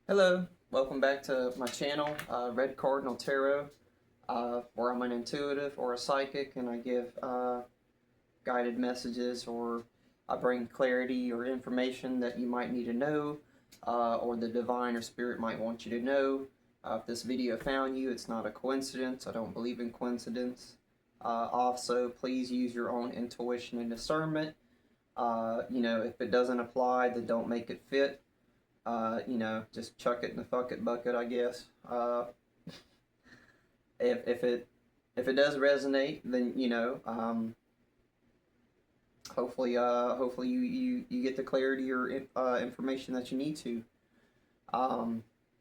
Hello, welcome back to my channel, Red Cardinal Tarot, where I'm an intuitive or a psychic and I give guided messages, or I bring clarity or information that you might need to know, or the divine or spirit might want you to know. If this video found you, it's not a coincidence. I don't believe in coincidence. Also, please use your own intuition and discernment. If it doesn't apply, then don't make it fit. Just chuck it in the fuck it bucket, I guess. If it does resonate, then hopefully you get the clarity or information that you need to.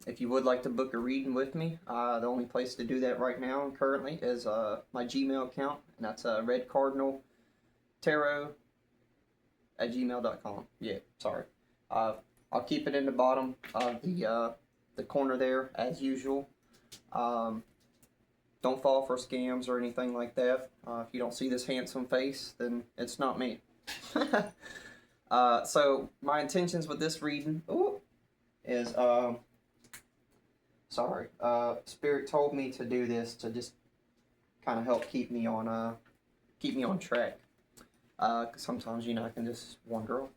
If you would like to book a reading with me, the only place to do that right now currently is my Gmail account, and that's redcardinaltarot@gmail.com. Yeah, sorry. I'll keep it in the bottom of the corner there as usual. Don't fall for scams or anything like that. If you don't see this handsome face, then it's not me. So my intentions with this reading is Spirit told me to do this to just kind of help keep me on track. 'Cause sometimes I can just wander off.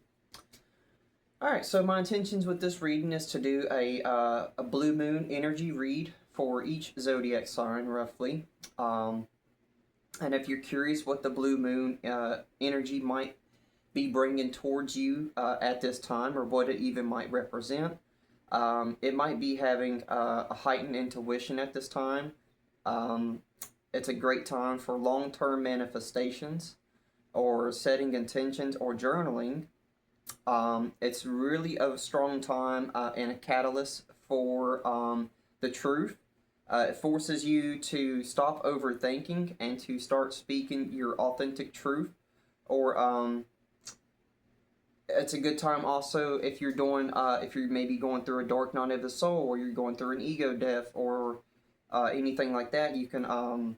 Alright, so my intentions with this reading is to do a blue moon energy read for each zodiac sign, roughly. And if you're curious what the blue moon energy might be bringing towards you at this time, or what it even might represent, it might be having a heightened intuition at this time. It's a great time for long-term manifestations, or setting intentions, or journaling. It's really a strong time and a catalyst for the truth. It forces you to stop overthinking and to start speaking your authentic truth. Or it's a good time also if you're maybe going through a dark night of the soul, or you're going through an ego death, or anything like that. You can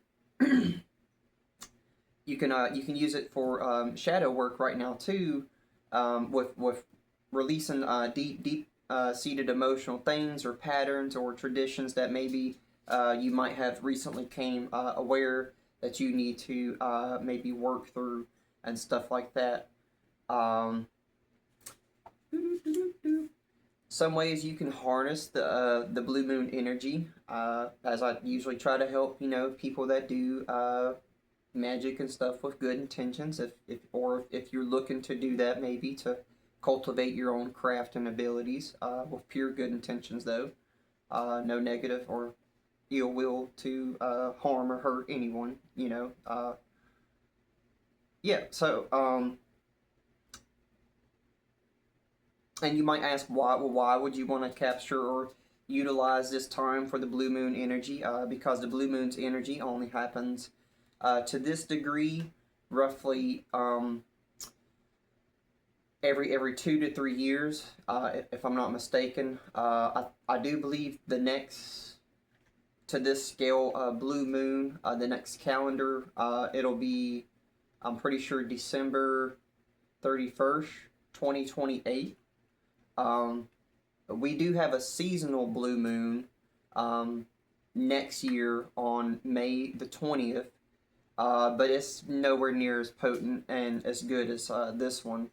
you can use it for shadow work right now too. With releasing deep seated emotional things or patterns or traditions that maybe you might have recently came aware that you need to maybe work through and stuff like that. Some ways you can harness the blue moon energy, as I usually try to help people that do magic and stuff with good intentions. If you're looking to do that, maybe to cultivate your own craft and abilities with pure good intentions, though no negative or ill will to harm or hurt anyone. And you might ask why would you want to capture or utilize this time for the blue moon energy? Because the blue moon's energy only happens to this degree, roughly every 2 to 3 years, if I'm not mistaken. I do believe the next to this scale blue moon, the next calendar, it'll be, I'm pretty sure, December 31st, 2028. We do have a seasonal blue moon next year on May the 20th. But it's nowhere near as potent and as good as this one.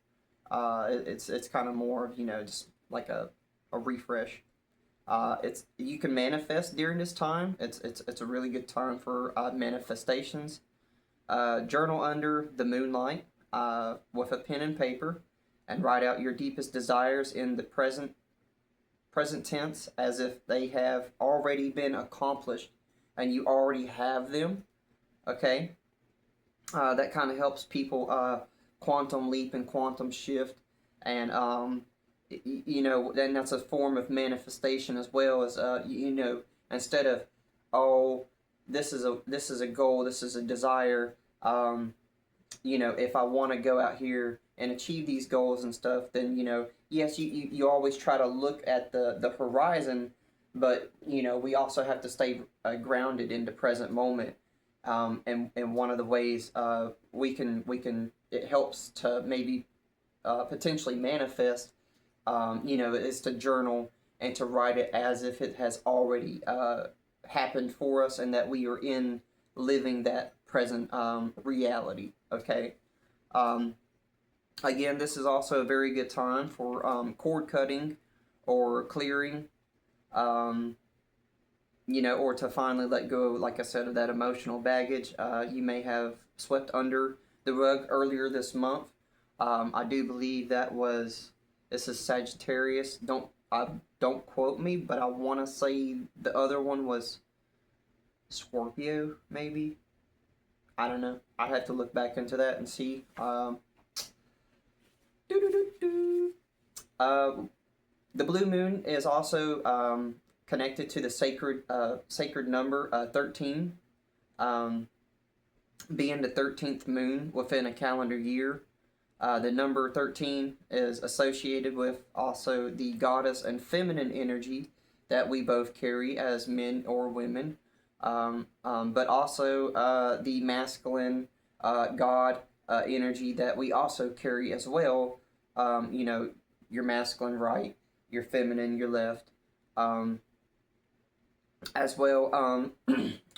It's kind of more, just like a refresh. You can manifest during this time. It's a really good time for manifestations. Journal under the moonlight with a pen and paper, and write out your deepest desires in the present tense, as if they have already been accomplished and you already have them. Okay, that kind of helps people quantum leap and quantum shift, and then that's a form of manifestation as well. As instead of, oh, this is a goal, this is a desire. If I want to go out here and achieve these goals and stuff, then yes, you always try to look at the horizon, but we also have to stay grounded in the present moment. And one of the ways it helps to maybe potentially manifest, is to journal and to write it as if it has already happened for us, and that we are in living that present reality. Okay. Again, this is also a very good time for cord cutting or clearing, or to finally let go, like I said, of that emotional baggage you may have swept under the rug earlier this month. I do believe this is Sagittarius. Don't quote me, but I want to say the other one was Scorpio, maybe. I don't know. I have to look back into that and see. The blue moon is also connected to the sacred number 13, being the 13th moon within a calendar year. The number 13 is associated with also the goddess and feminine energy that we both carry as men or women, but also the masculine god energy that we also carry as well. Your masculine right, your feminine your left, as well.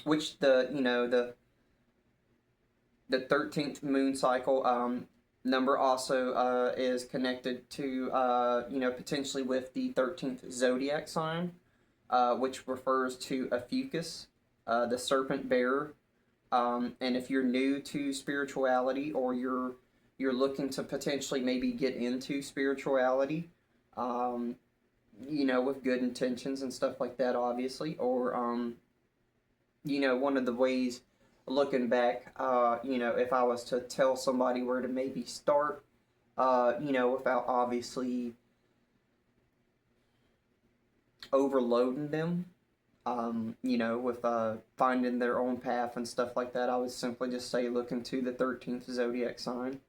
Which the 13th moon cycle number also is connected to potentially with the 13th zodiac sign, which refers to Ophiuchus, the serpent bearer. And if you're new to spirituality, or you're looking to potentially maybe get into spirituality, with good intentions and stuff like that, obviously, or one of the ways, looking back, if I was to tell somebody where to maybe start, without obviously overloading them, with finding their own path and stuff like that, I would simply just say look into the 13th zodiac sign.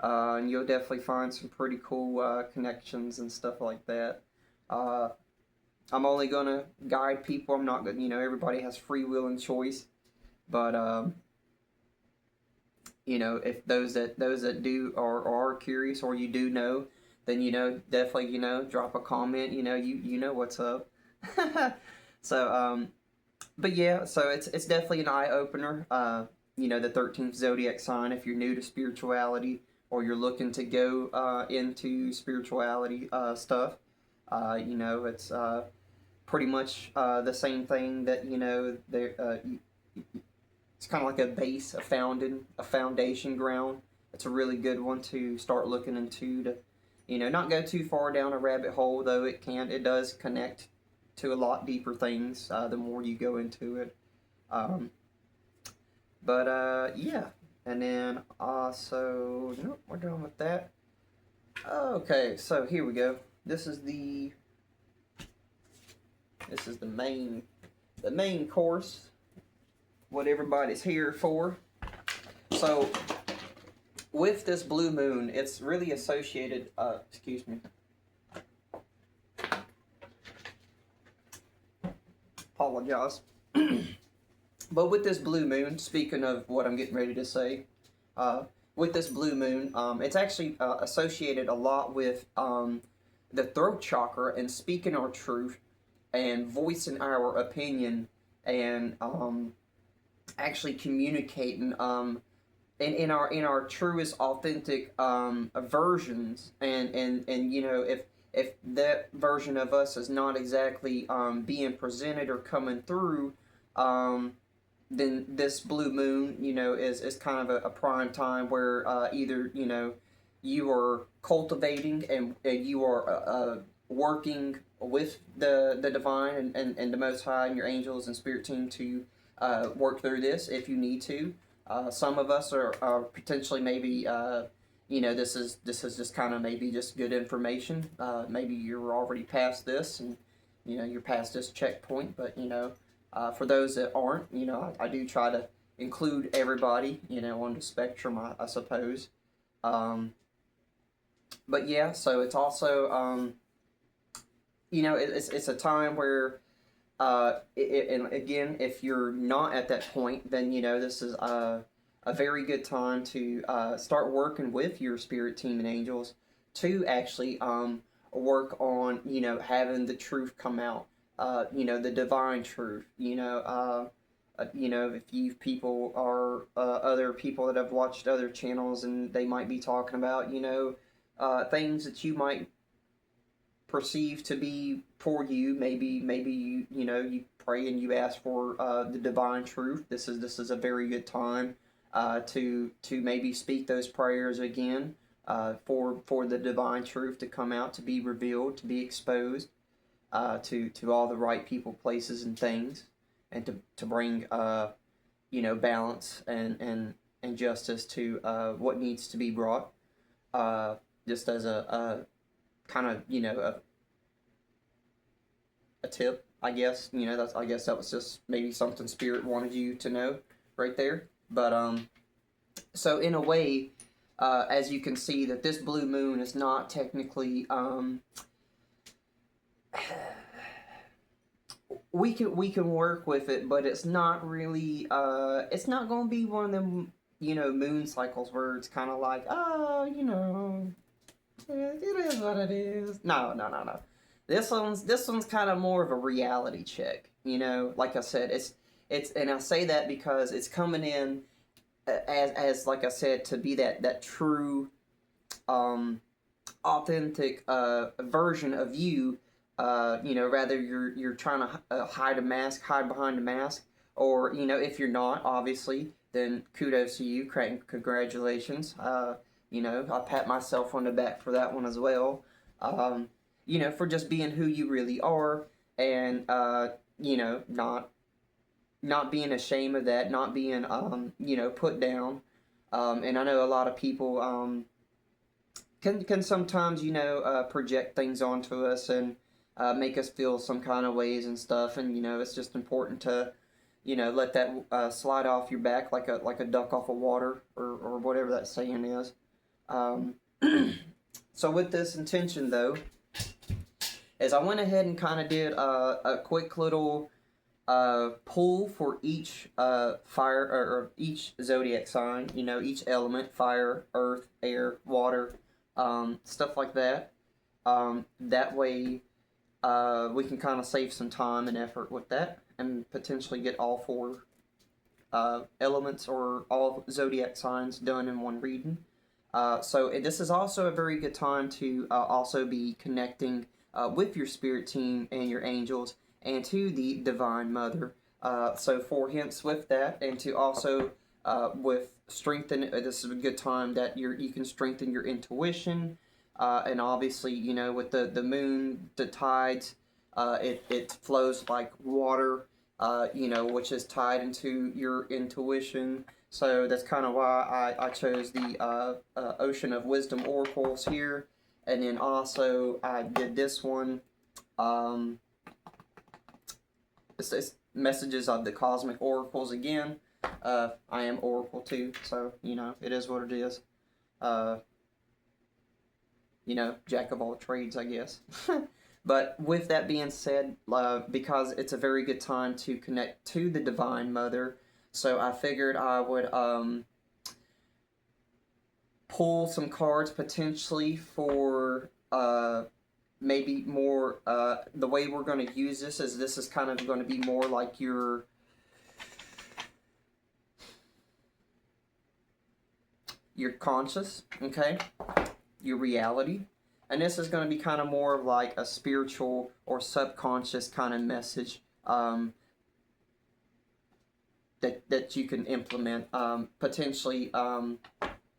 And you'll definitely find some pretty cool connections and stuff like that. I'm only going to guide people. I'm not going to, everybody has free will and choice. But, if those that do are curious, or you do know, then, definitely, drop a comment, you know what's up. So, but yeah, so it's definitely an eye-opener, the 13th zodiac sign, if you're new to spirituality, or you're looking to go into spirituality stuff. It's pretty much the same thing that, it's kind of like a base, a foundation ground. It's a really good one to start looking into, to, not go too far down a rabbit hole, though it does connect to a lot deeper things the more you go into it. Yeah. And then also, nope, we're done with that. Okay, so here we go. This is the main course, what everybody's here for. So, with this blue moon, it's really associated, excuse me. Apologize. But with this blue moon, speaking of what I'm getting ready to say, with this blue moon, it's actually associated a lot with the throat chakra, and speaking our truth and voicing our opinion, and actually communicating in our truest, authentic versions, and if that version of us is not exactly being presented or coming through, then this blue moon, is kind of a prime time where either, you are cultivating and you are working with the divine and the Most High and your angels and spirit team to work through this if you need to. Some of us are potentially maybe, this is just kind of maybe just good information. Maybe you're already past this, and, you're past this checkpoint, but, for those that aren't, I do try to include everybody, on the spectrum, I suppose. But yeah, so it's also, it's a time where, and again, if you're not at that point, then, this is a very good time to start working with your spirit team and angels to actually work on, you know, having the truth come out, you know, the divine truth, you know, if you people are other people that have watched other channels and they might be talking about, you know, things that you might perceive to be for you. Maybe you know, you pray and you ask for the divine truth. This is a very good time to maybe speak those prayers again, for the divine truth to come out, to be revealed, to be exposed, to all the right people, places, and things, and to bring you know, balance and justice to what needs to be brought. Just as a kind of, you know, a tip, I guess. You know, I guess that was just maybe something Spirit wanted you to know right there. But so in a way, as you can see, that this blue moon is not technically we can work with it, but it's not really it's not going to be one of them, you know, moon cycles where it's kind of like, oh, you know, it is what it is. No. This one's kind of more of a reality check. You know, like I said, it's and I say that because it's coming in as like I said, to be that true, authentic version of you. You know, rather you're trying to hide behind a mask, or, you know, if you're not, obviously, then kudos to you, congratulations. You know, I pat myself on the back for that one as well. You know, for just being who you really are, and you know, not being ashamed of that, not being you know, put down. And I know a lot of people can sometimes, you know, project things onto us and make us feel some kind of ways and stuff, and, you know, it's just important to, you know, let that slide off your back like a duck off of water, or whatever that saying is. So with this intention, though, is I went ahead and kind of did a quick little pull for each fire, or each zodiac sign, you know, each element: fire, earth, air, water, stuff like that. That way we can kind of save some time and effort with that, and potentially get all four elements or all zodiac signs done in one reading. So this is also a very good time to also be connecting with your spirit team and your angels, and to the Divine Mother. So for hints with that, and to also with strengthen, this is a good time that you can strengthen your intuition, and obviously, you know, with the moon, the tides, it flows like water, you know, which is tied into your intuition. So that's kind of why I chose the Ocean of Wisdom Oracles here. And then also I did this one. It's Messages of the Cosmic Oracles again. I am Oracle too, so, you know, it is what it is. You know, jack of all trades, I guess. But with that being said, because it's a very good time to connect to the Divine Mother, so I figured I would pull some cards potentially for maybe more, the way we're going to use this is kind of going to be more like your conscious, okay, your reality. And this is going to be kind of more of like a spiritual or subconscious kind of message that you can implement potentially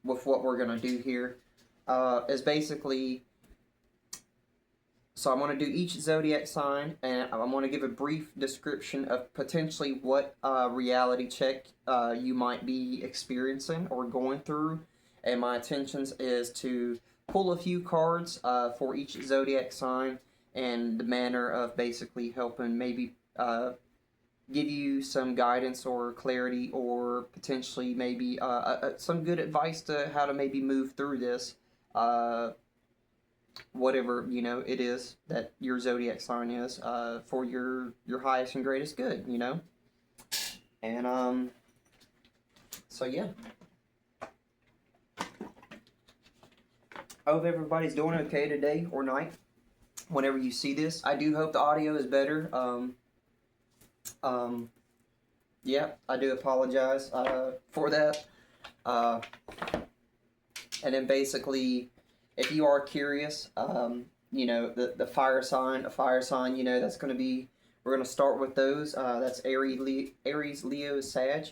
with what we're going to do here. Is basically, so I'm going to do each zodiac sign, and I'm going to give a brief description of potentially what reality check you might be experiencing or going through. And my intentions is to pull a few cards for each zodiac sign, and the manner of basically helping maybe give you some guidance or clarity, or potentially maybe some good advice to how to maybe move through this, whatever, you know, it is that your zodiac sign is, for your highest and greatest good, you know. And so yeah. I hope everybody's doing okay today or night. Whenever you see this, I do hope the audio is better. Um, yeah, I do apologize for that. Uh, and then basically, if you are curious, the fire sign, a fire sign, that's going to be, we're going to start with those. That's Aries, Leo, Sag.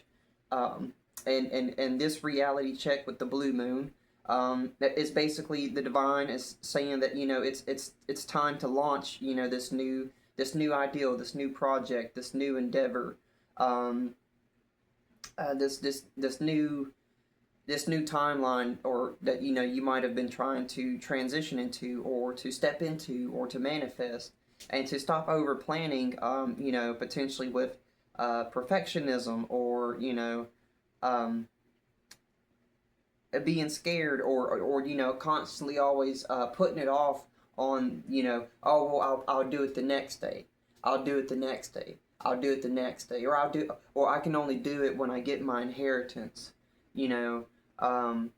Um, and this reality check with the blue moon, that is basically the divine is saying that it's time to launch this new ideal, this new project, this new endeavor, um, this new timeline, or that you might have been trying to transition into, or to step into, or to manifest, and to stop over planning, potentially with perfectionism, or um, being scared, or constantly always putting it off on, oh well, I'll do it the next day, I'll do it the next day, I'll do it the next day, or I can only do it when I get my inheritance, you know um,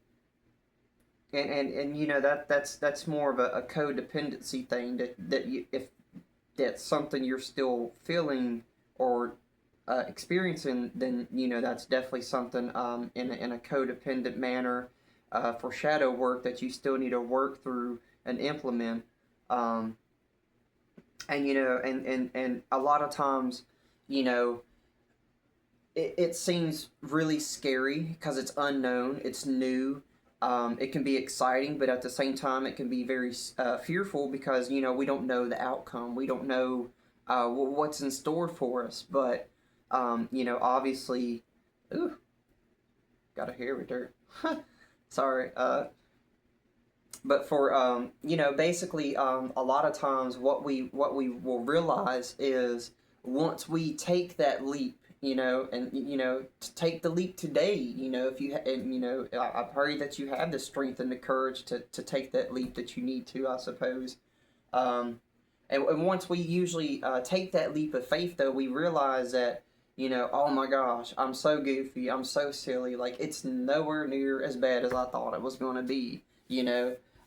and that's more of a codependency thing, if that's something you're still feeling or experiencing, then that's definitely something, in a codependent manner, for shadow work, that you still need to work through and implement. um, and a lot of times, you know it seems really scary because it's unknown, it's new. It can be exciting, but at the same time, it can be very fearful, because we don't know the outcome. We don't know what's in store for us. But obviously, ooh, got a hair with dirt. Sorry. But for basically, a lot of times, what we will realize is, once we take that leap, and to take the leap today, if you and I pray that you have the strength and the courage to take that leap that you need to, I suppose. um, and once we usually take that leap of faith, though, we realize that, oh my gosh, I'm so goofy, I'm so silly, like, it's nowhere near as bad as I thought it was going to be,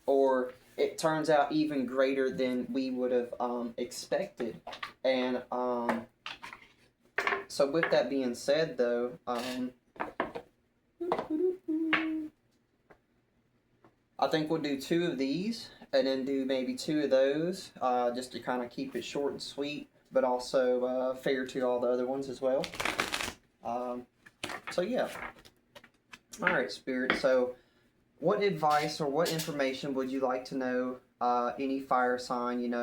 or it turns out even greater than we would have expected. And so with that being said, though, I think we'll do two of these, and then do maybe two of those, just to kind of keep it short and sweet, but also fair to all the other ones as well. So yeah. Alright, Spirit. So what advice or what information would you like to know, any fire sign,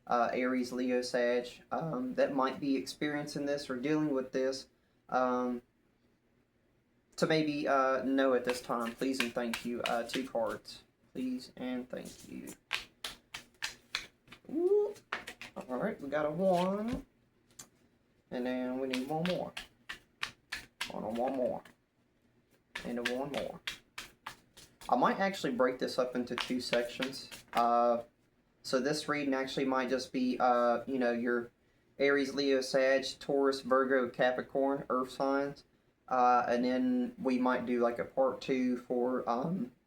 Aries, Leo, Sag, that might be experiencing this or dealing with this, to maybe know at this time? Please and thank you. Two cards. Please and thank you. Alright, we got a 1. And then we need one more. One more. And a 1 more. I might actually break this up into 2 sections. So this reading actually might just be, your Aries, Leo, Sag, Taurus, Virgo, Capricorn, Earth signs. And then we might do like a part 2 for,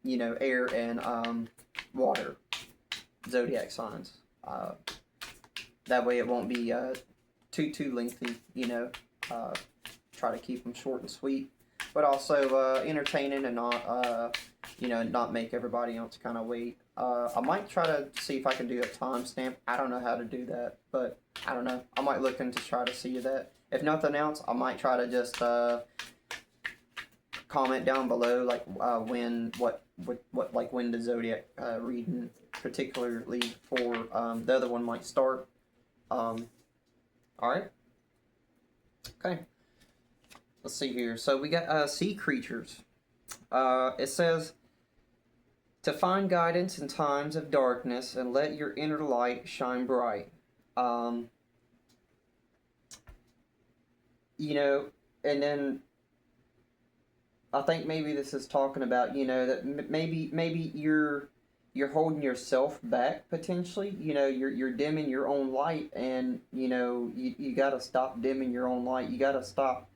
air and water, Zodiac signs. That way it won't be too lengthy, try to keep them short and sweet, but also entertaining, and not make everybody else kind of wait. I might try to see if I can do a timestamp. I don't know how to do that, but I don't know. I might look into try to see that. If nothing else, I might try to just comment down below, like when the Zodiac reading, particularly for the other one, might start. All right. Okay. Let's see here. So we got sea creatures. It says, to find guidance in times of darkness and let your inner light shine bright. And then I think maybe this is talking about, that maybe you're holding yourself back, potentially. You're dimming your own light, and you got to stop dimming your own light. You got to stop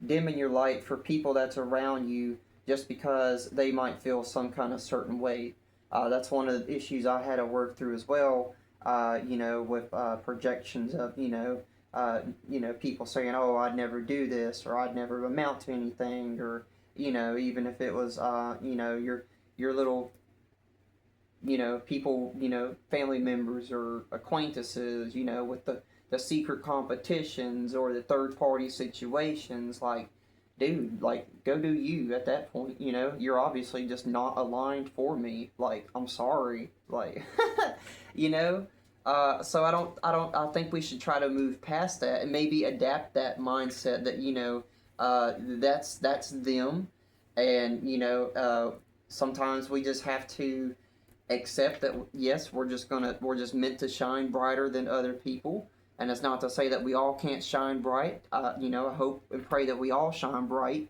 dimming your light for people that's around you, just because they might feel some kind of certain way. That's one of the issues I had to work through as well. With projections of people saying, "Oh, I'd never do this," or "I'd never amount to anything," or even if it was your little people, family members or acquaintances, with the secret competitions or the third party situations, like, dude, like, go do you at that point, you're obviously just not aligned for me. Like, I'm sorry. Like, you know? So I think we should try to move past that and maybe adapt that mindset that, that's them. And, sometimes we just have to accept that yes, we're just meant to shine brighter than other people, and it's not to say that we all can't shine bright. I hope and pray that we all shine bright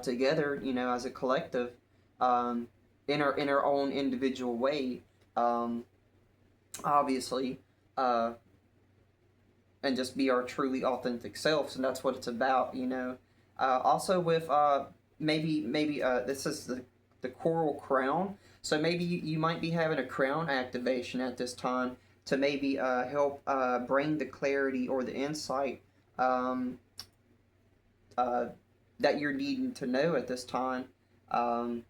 together, as a collective, in our own individual way, obviously, and just be our truly authentic selves, and that's what it's about. Also with maybe this is the coral crown. So maybe you might be having a crown activation at this time to maybe help bring the clarity or the insight that you're needing to know at this time. And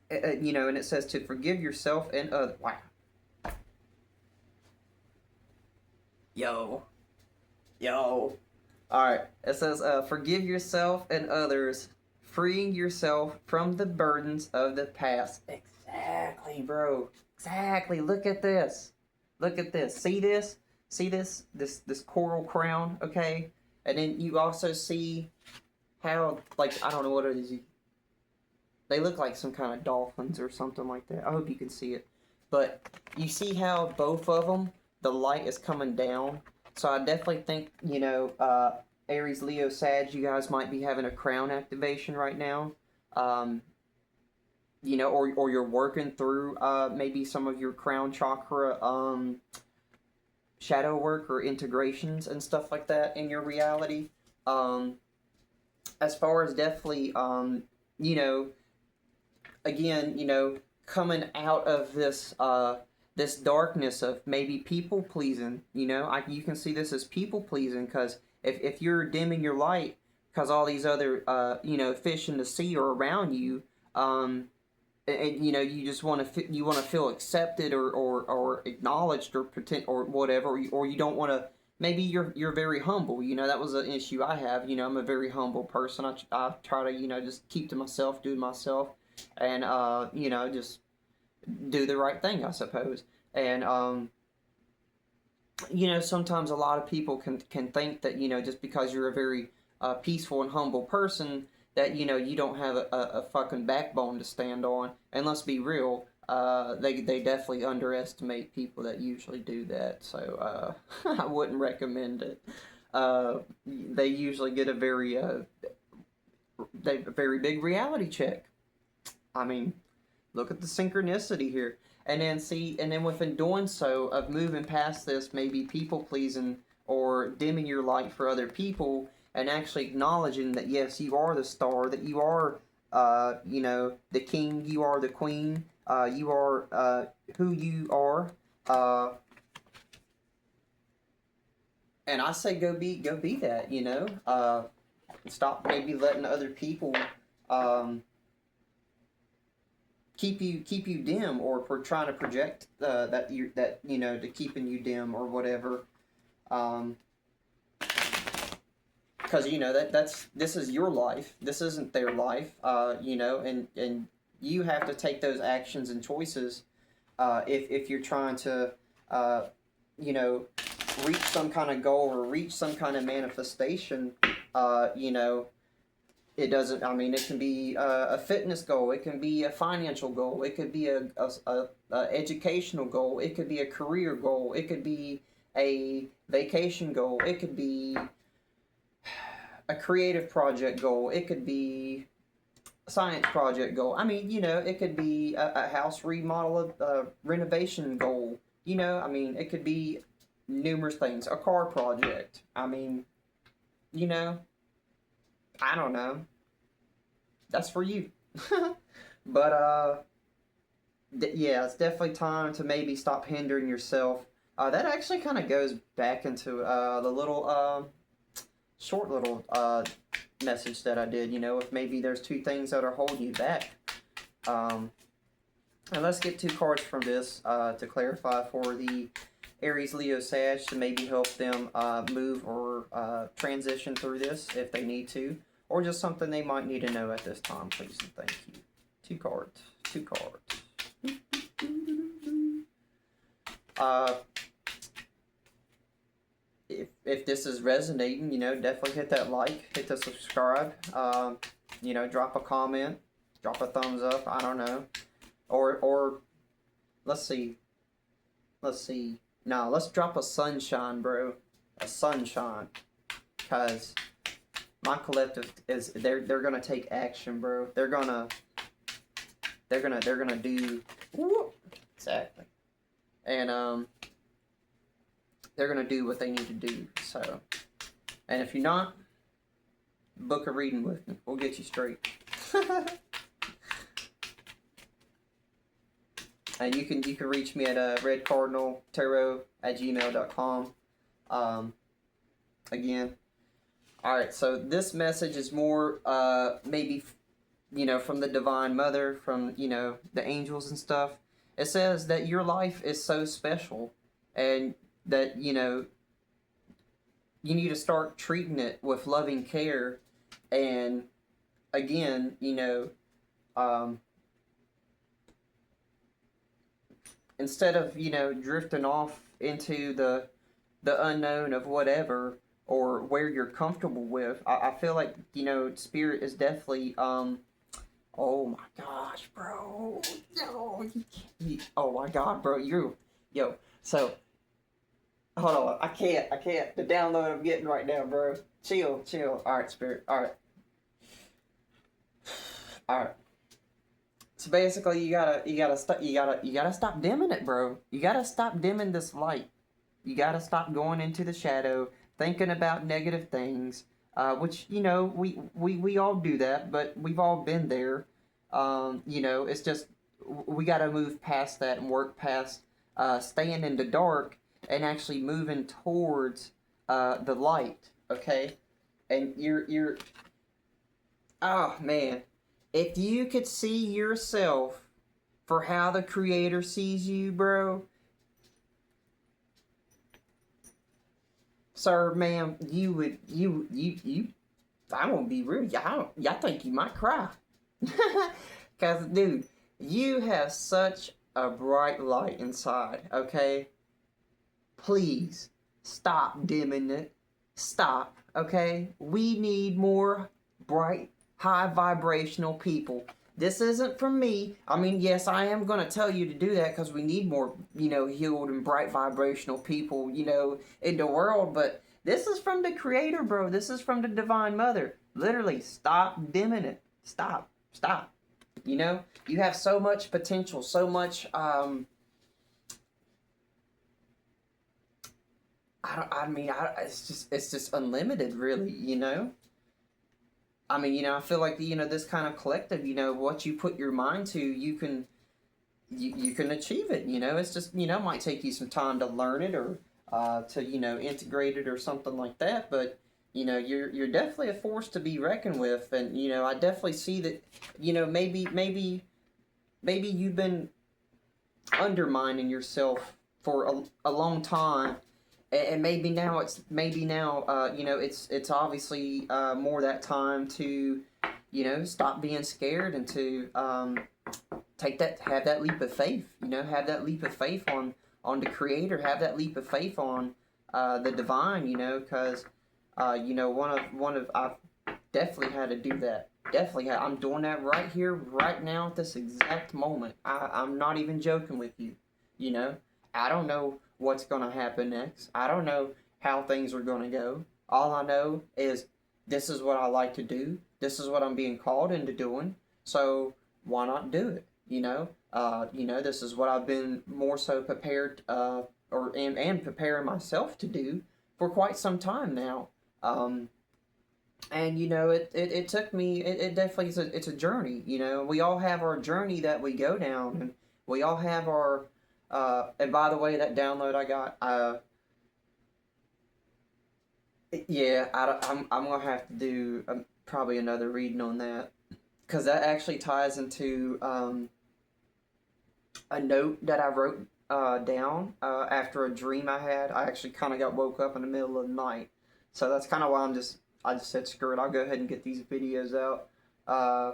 it says to forgive yourself and others. Wow. Yo. All right. It says forgive yourself and others, freeing yourself from the burdens of the past. Exactly, bro. Exactly. Look at this. Look at this. See this? See this? This coral crown, okay? And then you also see how, like, I don't know what it is. They look like some kind of dolphins or something like that. I hope you can see it. But you see how both of them, the light is coming down. So I definitely think, Aries, Leo, Sag, you guys might be having a crown activation right now. Or you're working through maybe some of your crown chakra shadow work or integrations and stuff like that in your reality. As far as definitely, again, coming out of this darkness of maybe people pleasing, you can see this as people pleasing, because if you're dimming your light because all these other fish in the sea are around you, and you just want to feel accepted or acknowledged or pretend or whatever, or you don't want to. Maybe you're very humble. That was an issue I have. I'm a very humble person. I try to just keep to myself, do myself, and just do the right thing, I suppose. And sometimes a lot of people can think that just because you're a very peaceful and humble person, that you don't have a fucking backbone to stand on. And let's be real, they definitely underestimate people that usually do that. So I wouldn't recommend it. They usually get a very big reality check. I mean, look at the synchronicity here. And then within doing so, of moving past this, maybe people pleasing or dimming your light for other people, and actually acknowledging that yes, you are the star, that you are, the king, you are the queen, you are who you are, and I say go be that, stop maybe letting other people keep you dim, or for trying to project to keeping you dim or whatever, because this is your life, this isn't their life, and you have to take those actions and choices if you're trying to reach some kind of goal or reach some kind of manifestation. It doesn't. I mean, it can be a fitness goal. It can be a financial goal. It could be a educational goal. It could be a career goal. It could be a vacation goal. It could be a creative project goal. It could be a science project goal. I mean, it could be a house remodel, renovation goal. I mean, it could be numerous things. A car project. I mean, I don't know. that's for you. But yeah, it's definitely time to maybe stop hindering yourself. That actually kind of goes back into the little short little message that I did. You know, if maybe there's two things that are holding you back. And let's get two cards from this to clarify for the Aries, Leo, Sag to maybe help them move or transition through this if they need to, or just something they might need to know at this time. Please and thank you. Two cards. Two cards. If this is resonating, you know, definitely hit that like, hit the subscribe. You know, drop a comment, drop a thumbs up. I don't know, or let's see. No, let's drop a sunshine, bro. A sunshine, cause my collective is they're gonna take action, bro. They're gonna do exactly, and they're gonna do what they need to do. So, and if you're not, book a reading with me. We'll get you straight. And you can reach me at redcardinaltarot@gmail.com. Again, all right. So this message is more maybe, you know, from the Divine Mother, from, you know, the angels and stuff. It says that your life is so special, and that, you know, you need to start treating it with loving care. And again, you know, instead of, you know, drifting off into the unknown of whatever or where you're comfortable with, I feel like, you know, Spirit is definitely oh my gosh, bro, no, oh my god, bro, yo, so hold on, I can't the download I'm getting right now, bro. Chill. All right, Spirit, all right. So basically, you gotta stop dimming it, bro. You gotta stop dimming this light. You gotta stop going into the shadow, thinking about negative things. Which, you know, we all do that, but we've all been there. You know, it's just we gotta move past that and work past staying in the dark and actually moving towards the light. Okay, and you're oh man. If you could see yourself for how the Creator sees you, bro, sir, ma'am, you, I won't be rude. Y'all think you might cry. Because, dude, you have such a bright light inside, okay? Please, stop dimming it. Stop, okay? We need more bright, high vibrational people. This isn't from me. I mean, yes, I am going to tell you to do that because we need more, you know, healed and bright vibrational people, you know, in the world. But this is from the Creator, bro. This is from the Divine Mother. Literally, stop dimming it. Stop. You know, you have so much potential, so much, it's just unlimited, really, you know? I mean, you know, I feel like, you know, this kind of collective, you know, what you put your mind to, you can achieve it, you know. It's just, you know, it might take you some time to learn it or to, you know, integrate it or something like that, but, you know, you're definitely a force to be reckoned with. And, you know, I definitely see that, you know, maybe you've been undermining yourself for a long time. And maybe now, you know, it's obviously more that time to, you know, stop being scared and to have that leap of faith, you know, have that leap of faith on the Creator, have that leap of faith on the Divine, you know, because, you know, I've definitely had to do that. I'm doing that right here, right now, at this exact moment. I'm not even joking with you, you know. I don't know what's going to happen next. I don't know how things are going to go. All I know is this is what I like to do. This is what I'm being called into doing. So why not do it? You know, this is what I've been more so prepared and preparing myself to do for quite some time now. And it took me. It definitely is it's a journey. We all have our journey that we go down, and we all have our. And by the way, that download I got, yeah, I'm gonna have to do probably another reading on that, because that actually ties into a note that I wrote down after a dream I had. I actually kind of got woke up in the middle of the night, so that's kind of why I just said screw it. I'll go ahead and get these videos out. Uh,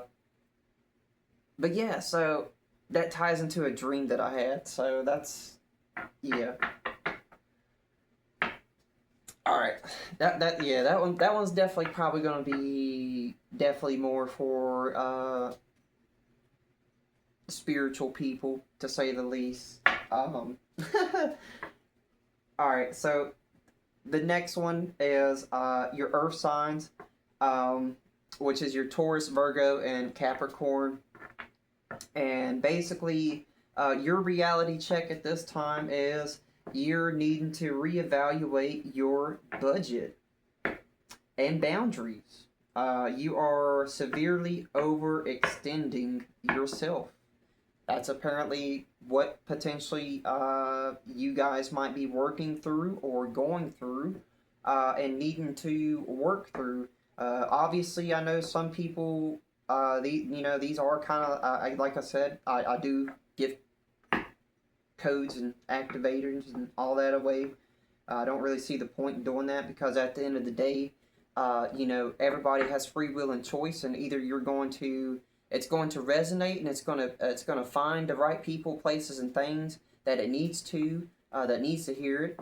but yeah, so that ties into a dream that I had. So that's yeah. All right, that one's definitely probably gonna be definitely more for spiritual people, to say the least. Um, all right, so the next one is your Earth signs, um, which is your Taurus, Virgo, and Capricorn. And basically, your reality check at this time is you're needing to reevaluate your budget and boundaries. You are severely overextending yourself. That's apparently what potentially you guys might be working through or going through and needing to work through. Obviously, I know some people, these are kind of, like I said, I do give codes and activators and all that away. I don't really see the point in doing that, because at the end of the day, everybody has free will and choice, and either it's going to resonate, and it's gonna find the right people, places, and things that it needs to that needs to hear it,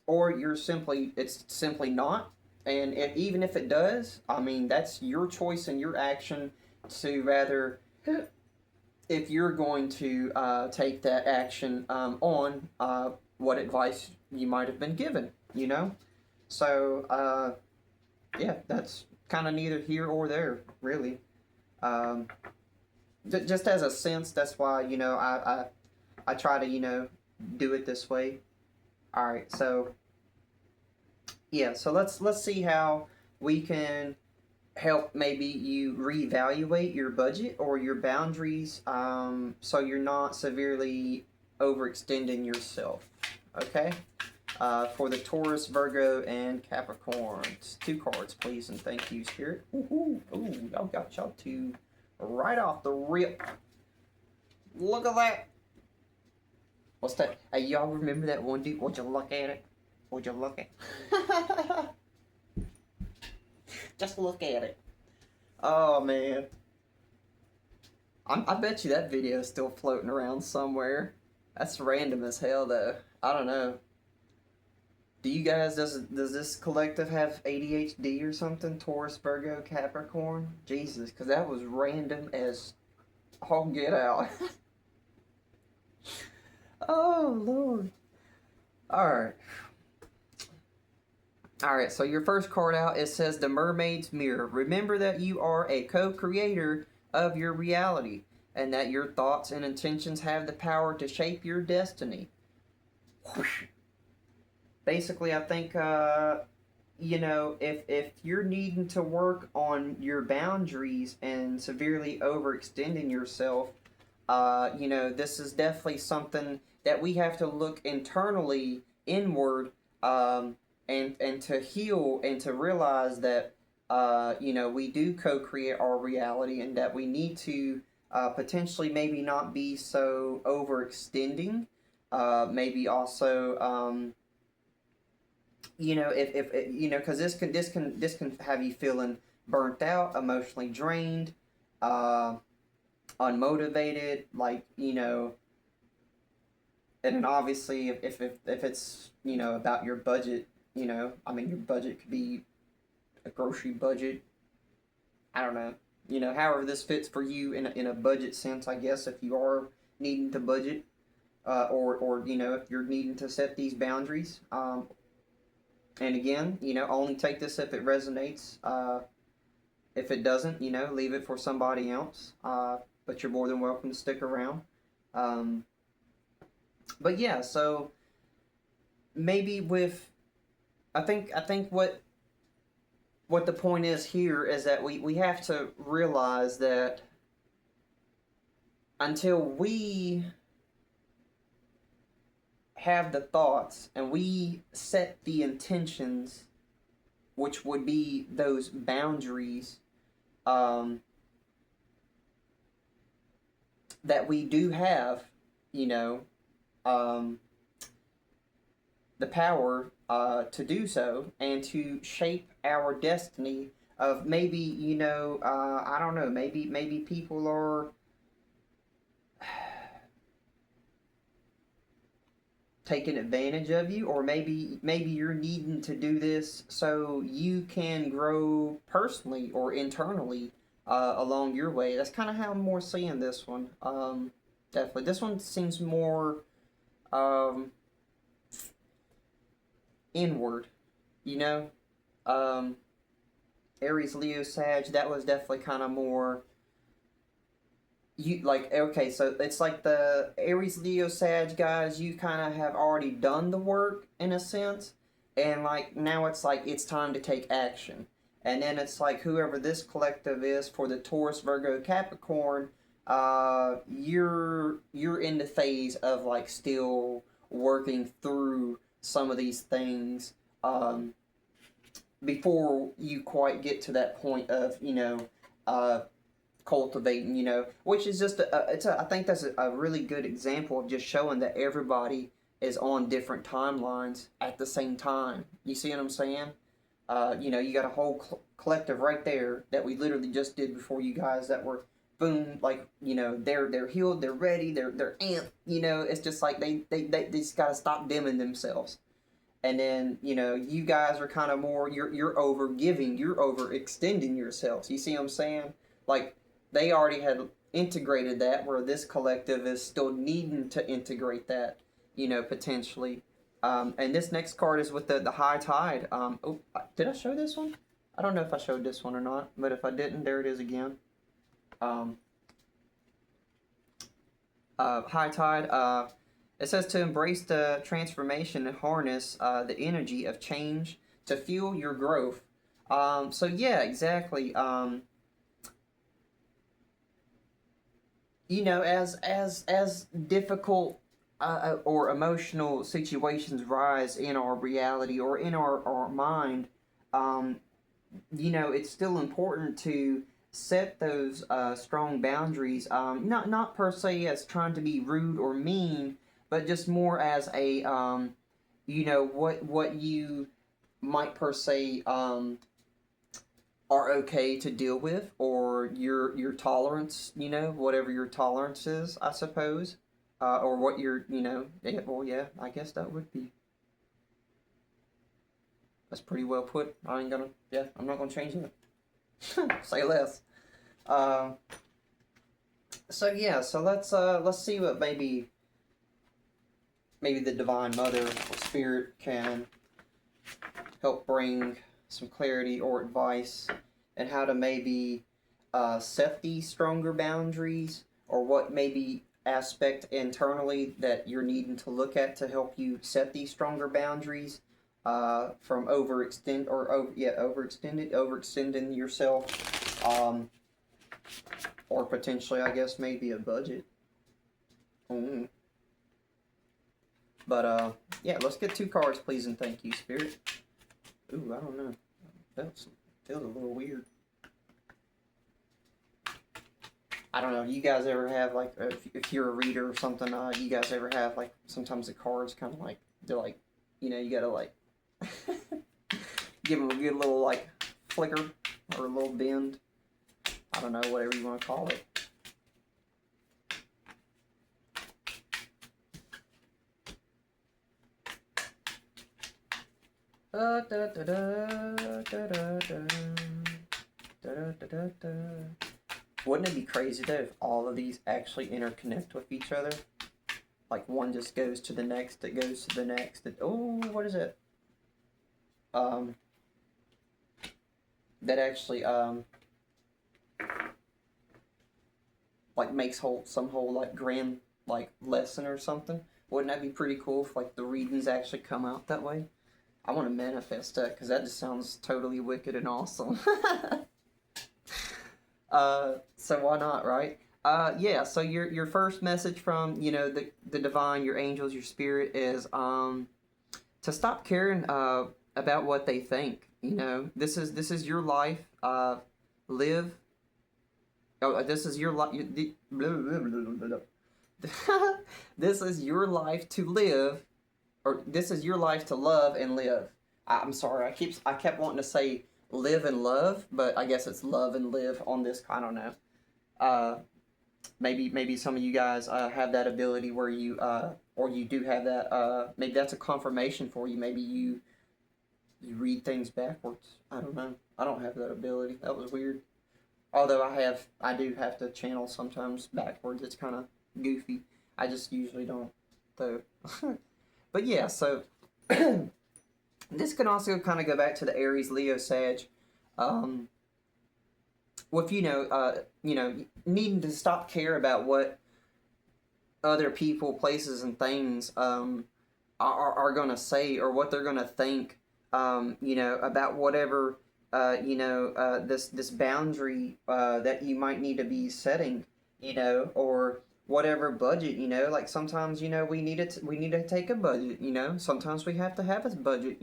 or it's simply not. And even if it does, I mean, that's your choice and your action to rather, if you're going to take that action on what advice you might have been given. So yeah, that's kind of neither here or there, really. Um, just as a sense, that's why I try to do it this way. All right, so yeah, so let's see how we can help maybe you reevaluate your budget or your boundaries, so you're not severely overextending yourself. Okay? For the Taurus, Virgo, and Capricorns. 2 cards, please, and thank you, Spirit. Ooh, y'all got y'all 2 right off the rip. Look at that. What's that? Hey, y'all remember that one dude? Would you look at it? Would you look at it? Just look at it. Oh, man. I bet you that video is still floating around somewhere. That's random as hell, though. I don't know. Do you guys, does this collective have ADHD or something? Taurus, Virgo, Capricorn? Jesus, because that was random as all get out. Oh, Lord. Alright. Alright, so your first card out, it says the Mermaid's Mirror. Remember that you are a co-creator of your reality, and that your thoughts and intentions have the power to shape your destiny. Whoosh. Basically, I think, if you're needing to work on your boundaries and severely overextending yourself, this is definitely something that we have to look internally, inward, and to heal and to realize that, we do co-create our reality, and that we need to potentially maybe not be so overextending. Maybe also, because this can have you feeling burnt out, emotionally drained, unmotivated, and then obviously if it's about your budget, I mean, your budget could be a grocery budget. I don't know, however this fits for you in a budget sense, I guess, if you are needing to budget, or if you're needing to set these boundaries. And again, only take this if it resonates. If it doesn't, leave it for somebody else. But you're more than welcome to stick around. But yeah, so maybe with I think what the point is here is that we have to realize that until we have the thoughts and we set the intentions, which would be those boundaries, um, that we do have, you know, um, the power to do so and to shape our destiny of maybe, I don't know, maybe people are taking advantage of you, or maybe you're needing to do this so you can grow personally or internally along your way. That's kind of how I'm more seeing this one. Definitely, this one seems more um, inward. You know, um, Aries, Leo, Sag. That was definitely kind of more you like. Okay, so it's like the Aries, Leo, Sag guys. You kind of have already done the work in a sense, and like now it's like it's time to take action. And then it's like whoever this collective is for the Taurus, Virgo, Capricorn, you're in the phase of like still working through some of these things, um, before you quite get to that point of uh, cultivating, which is just I think that's a really good example of just showing that everybody is on different timelines at the same time. You see what I'm saying? You got a whole collective right there that we literally just did before you guys that were boom, like they're healed, they're ready, they're amped. It's just like they just gotta stop dimming themselves. And then you guys are kind of more you're over giving, you're over extending yourselves. You see what I'm saying? Like they already had integrated that, where this collective is still needing to integrate that, potentially. And this next card is with the high tide. Oh, did I show this one? I don't know if I showed this one or not, but if I didn't, there it is again. Um, High tide. It says to embrace the transformation and harness the energy of change to fuel your growth. So yeah, exactly. As difficult or emotional situations rise in our reality or in our mind, um, it's still important to set those strong boundaries. Not per se as trying to be rude or mean, but just more as a what you might per se are okay to deal with, or your tolerance, whatever your tolerance is, I suppose, or what yeah, well, yeah, I guess that would be. That's pretty well put. Yeah, I'm not gonna change it. Say less. Um, so yeah, so let's see what maybe the Divine Mother or Spirit can help bring some clarity or advice, and how to maybe set these stronger boundaries, or what maybe aspect internally that you're needing to look at to help you set these stronger boundaries, from overextending yourself, or potentially, I guess, maybe a budget. Mm. But yeah, let's get two cards, please, and thank you, Spirit. Ooh, I don't know. Feels a little weird. I don't know. You guys ever have like, if you're a reader or something, you guys ever have like sometimes the cards kind of like they're like, you gotta like give them a good little like flicker or a little bend. I don't know, whatever you want to call it. Wouldn't it be crazy though if all of these actually interconnect with each other? Like one just goes to the next, that goes to the next. Oh, what is it? That actually like makes some whole like grand like lesson or something. Wouldn't that be pretty cool if like the readings actually come out that way? I want to manifest that because that just sounds totally wicked and awesome. So why not, right? Yeah. So your first message from the divine, your angels, your spirit is to stop caring about what they think. This is your life. Live. Oh, this is your life. This is your life to live, or this is your life to love and live. I'm sorry, I kept wanting to say live and love, but I guess it's love and live on this. I don't know. Uh, maybe some of you guys have that ability where you or you do have that. Maybe that's a confirmation for you. Maybe you read things backwards. I don't know. I don't have that ability. That was weird. Although I do have to channel sometimes backwards. It's kind of goofy. I just usually don't, though. But yeah, so this can also kind of go back to the Aries, Leo, Sag. With needing to stop care about what other people, places, and things are gonna say or what they're gonna think. About whatever this boundary that you might need to be setting. Or whatever budget. Like sometimes we need to take a budget. Sometimes we have to have a budget.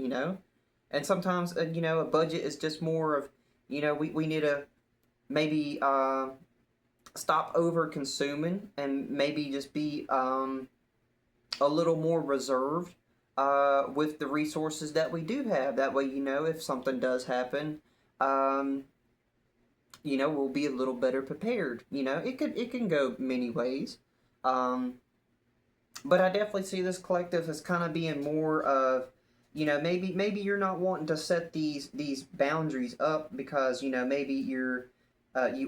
And sometimes a budget is just more of we need to maybe stop over consuming and maybe just be a little more reserved with the resources that we do have. That way, if something does happen, we'll be a little better prepared. It can go many ways. But I definitely see this collective as kind of being more of, maybe you're not wanting to set these boundaries up because maybe you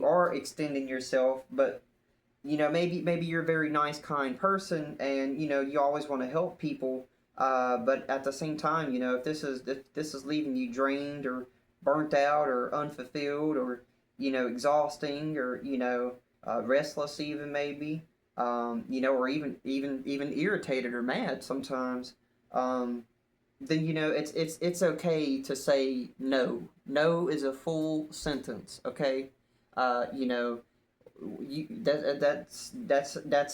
are extending yourself, but maybe you're a very nice, kind person, and you always want to help people. But at the same time, if this is leaving you drained or burnt out or unfulfilled or exhausting or restless, even maybe, or even irritated or mad sometimes, then it's okay to say no. No is a full sentence, okay? That's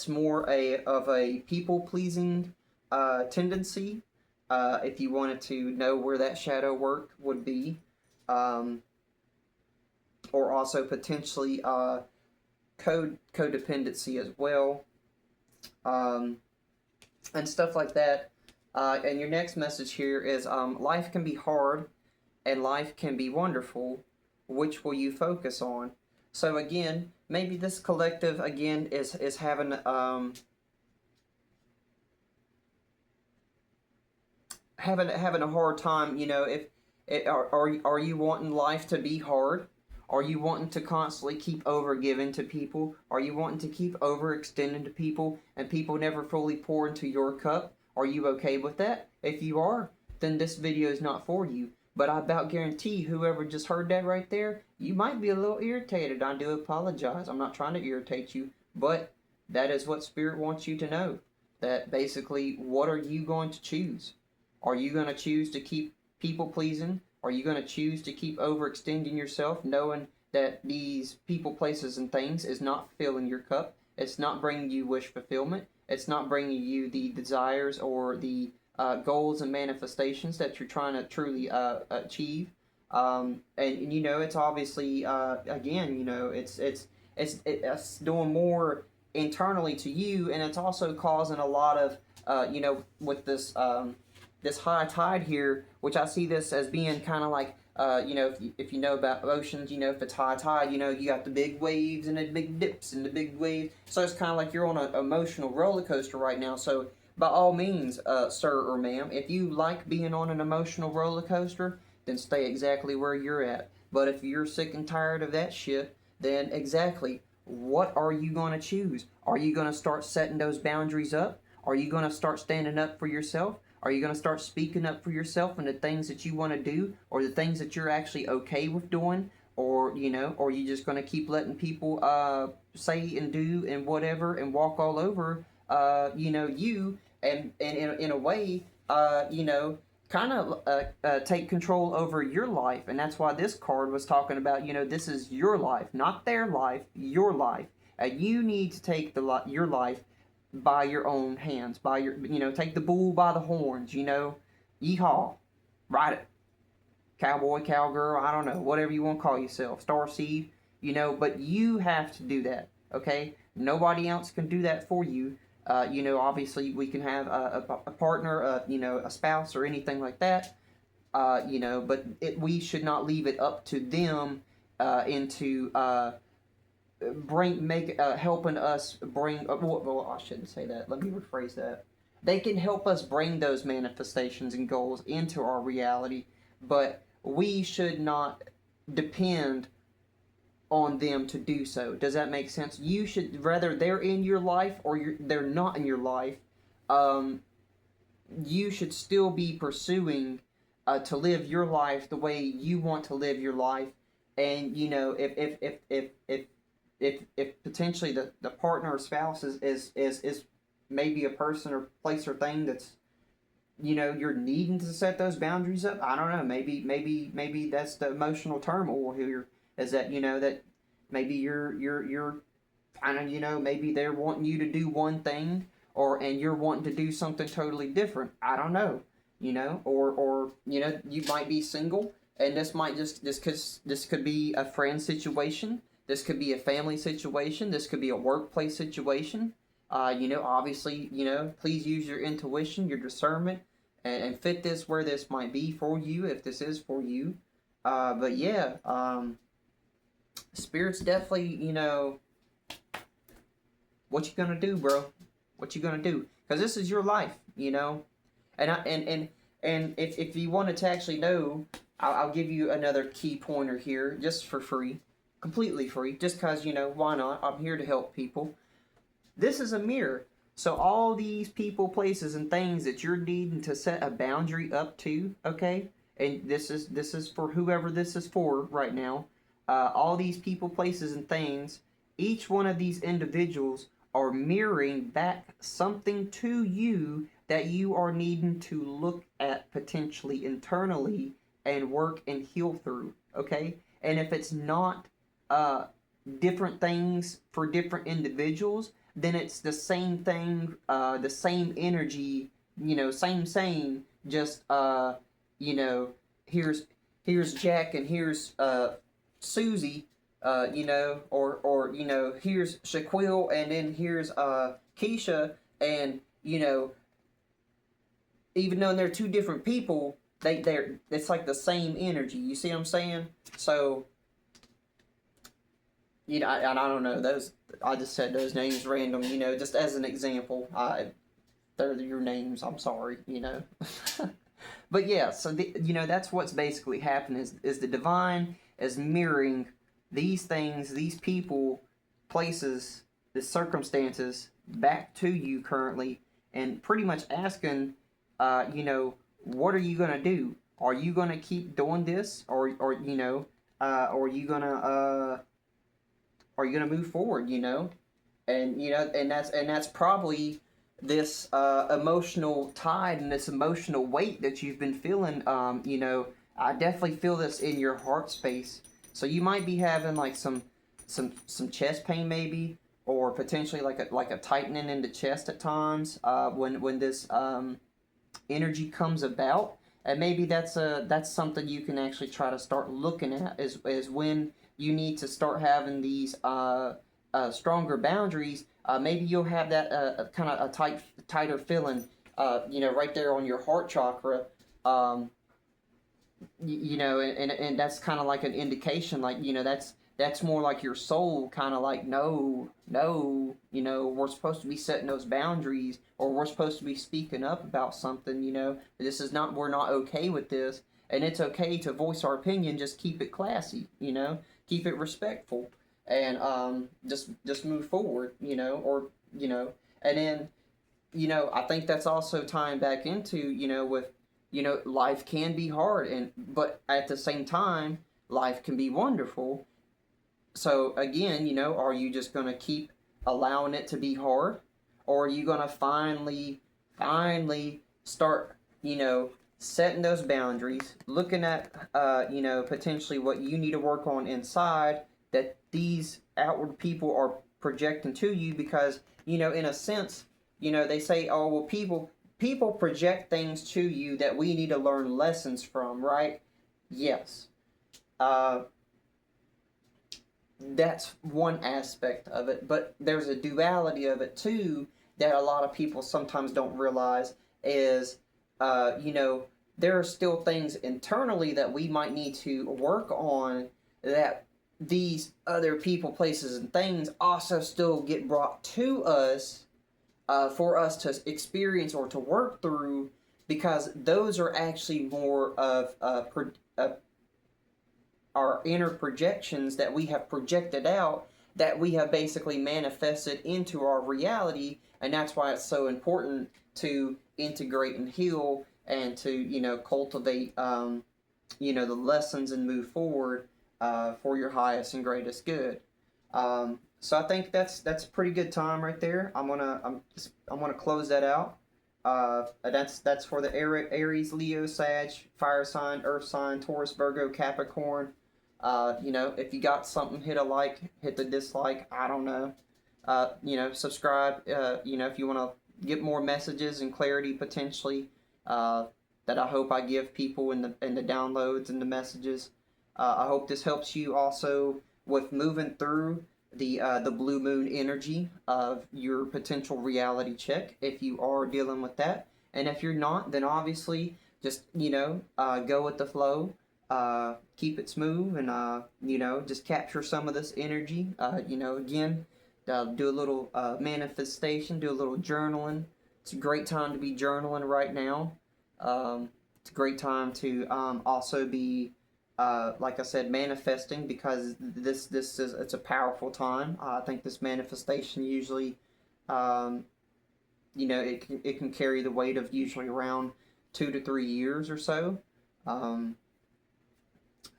more of a people pleasing tendency. If you wanted to know where that shadow work would be, or also potentially codependency as well, and stuff like that. And your next message here is life can be hard and life can be wonderful. Which will you focus on? So again, maybe this collective again is having having a hard time. If are you wanting life to be hard? Are you wanting to constantly keep over giving to people? Are you wanting to keep overextending to people and people never fully pour into your cup? Are you okay with that? If you are, then this video is not for you. But I about guarantee whoever just heard that right there, you might be a little irritated. I do apologize. I'm not trying to irritate you, but that is what Spirit wants you to know. That basically, what are you going to choose? Are you going to choose to keep people pleasing? Are you going to choose to keep overextending yourself, knowing that these people, places, and things is not filling your cup? It's not bringing you wish fulfillment. It's not bringing you the desires or the goals and manifestations that you're trying to truly achieve. And it's obviously again, it's doing more internally to you, and it's also causing a lot of with this high tide here, which I see this as being kind of like if you know about oceans, if it's high tide, you got the big waves and the big dips and the big waves. So it's kind of like you're on an emotional roller coaster right now. So by all means, sir or ma'am, if you like being on an emotional roller coaster, then stay exactly where you're at. But if you're sick and tired of that shit, then exactly what are you going to choose? Are you going to start setting those boundaries up? Are you going to start standing up for yourself? Are you going to start speaking up for yourself and the things that you want to do, or the things that you're actually okay with doing? Or, or are you just going to keep letting people say and do and whatever and walk all over, you, and in a way, kind of take control over your life. And that's why this card was talking about, this is your life, not their life, your life. And you need to take your life by your own hands, by your, take the bull by the horns, yeehaw, ride it. Cowboy, cowgirl, I don't know, whatever you want to call yourself, starseed, but you have to do that, okay? Nobody else can do that for you. Obviously we can have a partner, a spouse or anything like that, but we should not leave it up to them into helping us bring. Well, I shouldn't say that. Let me rephrase that. They can help us bring those manifestations and goals into our reality, but we should not depend on them to do so. Does that make sense? You should, whether they're in your life or they're not in your life, you should still be pursuing to live your life the way you want to live your life. And if potentially the partner or spouse is maybe a person or place or thing that's, you're needing to set those boundaries up. I don't know. Maybe that's the emotional turmoil here. Is that that maybe you're kind of maybe they're wanting you to do one thing and you're wanting to do something totally different. I don't know. Or you might be single and this could be a friend situation. This could be a family situation. This could be a workplace situation. Obviously, please use your intuition, your discernment, and fit this where this might be for you, if this is for you. But yeah, Spirit's definitely, what you gonna do, bro? What you gonna do? Because this is your life, And if you wanted to actually know, I'll give you another key pointer here, just for free, completely free, just because, why not? I'm here to help people. This is a mirror. So all these people, places, and things that you're needing to set a boundary up to, okay? And this is for whoever this is for right now. All these people, places, and things, each one of these individuals are mirroring back something to you that you are needing to look at potentially internally and work and heal through, okay? And if it's not different things for different individuals, then it's the same thing, the same energy, same, just, here's Jack and here's Susie, or here's Shaquille and then here's Keisha, and, even though they're two different people, it's like the same energy, you see what I'm saying? So, and I don't know, I just said those names random, just as an example. They're your names, I'm sorry, But yeah, so that's what's basically happening is the divine is mirroring these things, these people, places, the circumstances back to you currently, and pretty much asking, what are you gonna do? Are you gonna keep doing this, or are you gonna move forward? And that's probably this emotional tide and this emotional weight that you've been feeling. I definitely feel this in your heart space. So you might be having like some chest pain maybe, or potentially like a tightening in the chest at times when this energy comes about. And maybe that's something you can actually try to start looking at is when you need to start having these stronger boundaries. Maybe you'll have that kind of a tighter feeling, right there on your heart chakra. And that's kind of like an indication, like, that's more like your soul kind of like, no, we're supposed to be setting those boundaries, or we're supposed to be speaking up about something, we're not okay with this, and it's okay to voice our opinion, just keep it classy, keep it respectful, and just move forward, and then, I think that's also tying back into, with, life can be hard, but at the same time, life can be wonderful. So again, are you just going to keep allowing it to be hard, or are you going to finally start, setting those boundaries, looking at, potentially what you need to work on inside that these outward people are projecting to you, because, in a sense, they say, oh, well, people project things to you that we need to learn lessons from, right? Yes. That's one aspect of it, but there's a duality of it too that a lot of people sometimes don't realize is, there are still things internally that we might need to work on, that these other people, places, and things also still get brought to us, for us to experience or to work through, because those are actually more of our inner projections that we have projected out, that we have basically manifested into our reality. And that's why it's so important to integrate and heal, and to cultivate the lessons and move forward for your highest and greatest good. So I think that's a pretty good time right there. I'm gonna close that out. That's for the Aries, Leo, Sag, fire sign, earth sign, Taurus, Virgo, Capricorn. If you got something, hit a like, hit the dislike. I don't know. Subscribe. If you want to get more messages and clarity potentially, that I hope I give people in the downloads and the messages. I hope this helps you also with moving through the blue moon energy of your potential reality check, if you are dealing with that. And if you're not, then obviously just go with the flow. Keep it smooth, and just capture some of this energy. Again, do a little manifestation, do a little journaling. It's a great time to be journaling right now. It's a great time to also be, like I said, manifesting, because it's a powerful time. I think this manifestation usually, it can carry the weight of usually around 2 to 3 years or so.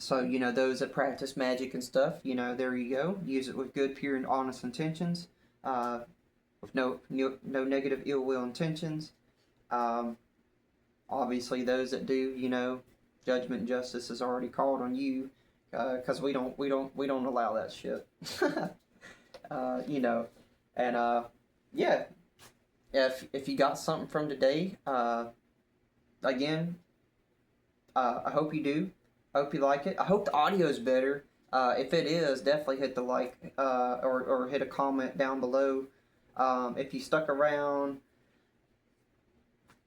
So, those that practice magic and stuff, there you go. Use it with good, pure, and honest intentions, with no negative, ill will intentions. Obviously, those that do, judgment and justice is already called on you, because we don't allow that shit. And yeah, if you got something from today, again, I hope you do. I hope you like it. I hope the audio is better. If it is, definitely hit the like, or hit a comment down below. If you stuck around,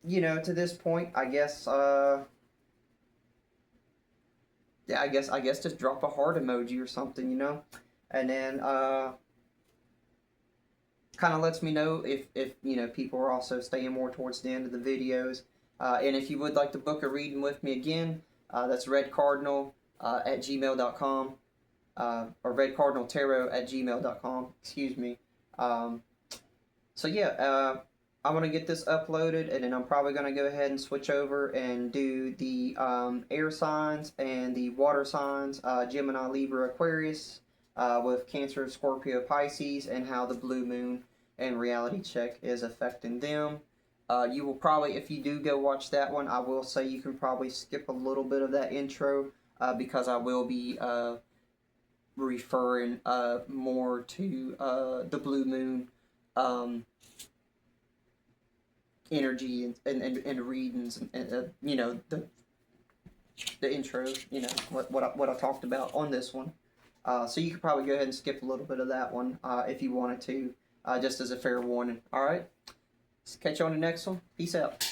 to this point, I guess, yeah, I guess just drop a heart emoji or something, and then kind of lets me know if people are also staying more towards the end of the videos. And if you would like to book a reading with me again, that's redcardinal at gmail.com, or redcardinaltarot@gmail.com, excuse me. So yeah, I'm going to get this uploaded, and then I'm probably going to go ahead and switch over and do the air signs and the water signs, Gemini, Libra, Aquarius, with Cancer, Scorpio, Pisces, and how the blue moon and reality check is affecting them. You will probably, if you do go watch that one, I will say you can probably skip a little bit of that intro, because I will be referring more to the blue moon energy and readings, and the intro, what I talked about on this one. So you could probably go ahead and skip a little bit of that one if you wanted to, just as a fair warning. All right. Catch you on the next one. Peace out.